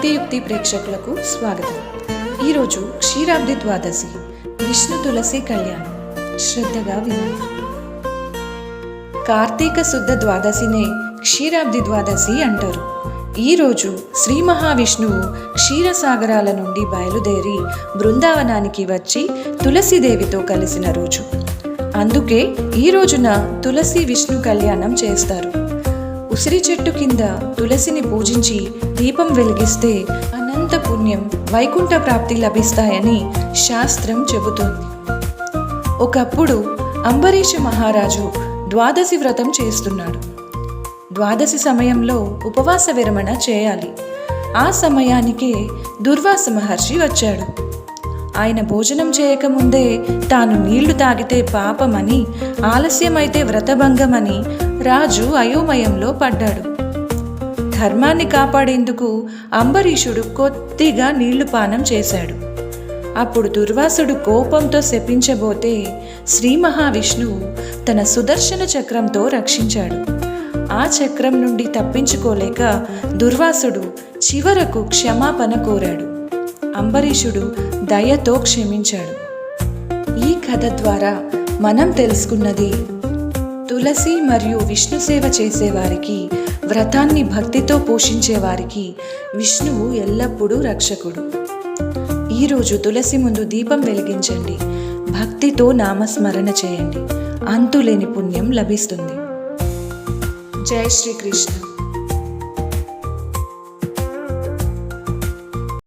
భక్తియుక్తి ప్రేక్షకులకు స్వాగతం. ఈరోజు క్షీరాబ్ది ద్వాదశి, విష్ణు తులసి కళ్యాణం. శ్రద్ధగా వినండి. కార్తీక శుద్ధ ద్వాదశినే క్షీరాబ్ది ద్వాదశి అంటారు. ఈరోజు శ్రీ మహావిష్ణువు క్షీరసాగరాల నుండి బయలుదేరి బృందావనానికి వచ్చి తులసీదేవితో కలిసిన రోజు. అందుకే ఈ రోజున తులసి విష్ణు కళ్యాణం చేస్తారు. ఉసిరి చెట్టు కింద తులసిని పూజించి దీపం వెలిగిస్తే అనంత పుణ్యం, వైకుంఠ ప్రాప్తి లభిస్తాయని శాస్త్రం చెబుతోంది. ఒకప్పుడు అంబరీష మహారాజు ద్వాదశి వ్రతం చేస్తున్నాడు. ద్వాదశి సమయంలో ఉపవాస విరమణ చేయాలి. ఆ సమయానికే దుర్వాస మహర్షి వచ్చాడు. ఆయన భోజనం చేయకముందే తాను నీళ్లు తాగితే పాపమని, ఆలస్యమైతే వ్రతభంగమని రాజు అయోమయంలో పడ్డాడు. ధర్మాన్ని కాపాడేందుకు అంబరీషుడు కొద్దిగా నీళ్లు పానం చేశాడు. అప్పుడు దుర్వాసుడు కోపంతో శపించబోతే శ్రీ మహావిష్ణువు తన సుదర్శన చక్రంతో రక్షించాడు. ఆ చక్రం నుండి తప్పించుకోలేక దుర్వాసుడు చివరకు క్షమాపణ కోరాడు. అంబరీషుడు దయతో క్షమించాడు. ఈ కథ ద్వారా మనం తెలుసుకున్నది, తులసి మరియు విష్ణు సేవ చేసేవారికి, వ్రతాన్ని భక్తితో పోషించేవారికి విష్ణువు ఎల్లప్పుడూ రక్షకుడు. ఈరోజు తులసి ముందు దీపం వెలిగించండి, భక్తితో నామస్మరణ చేయండి, అంతులేని పుణ్యం లభిస్తుంది. జై శ్రీకృష్ణ.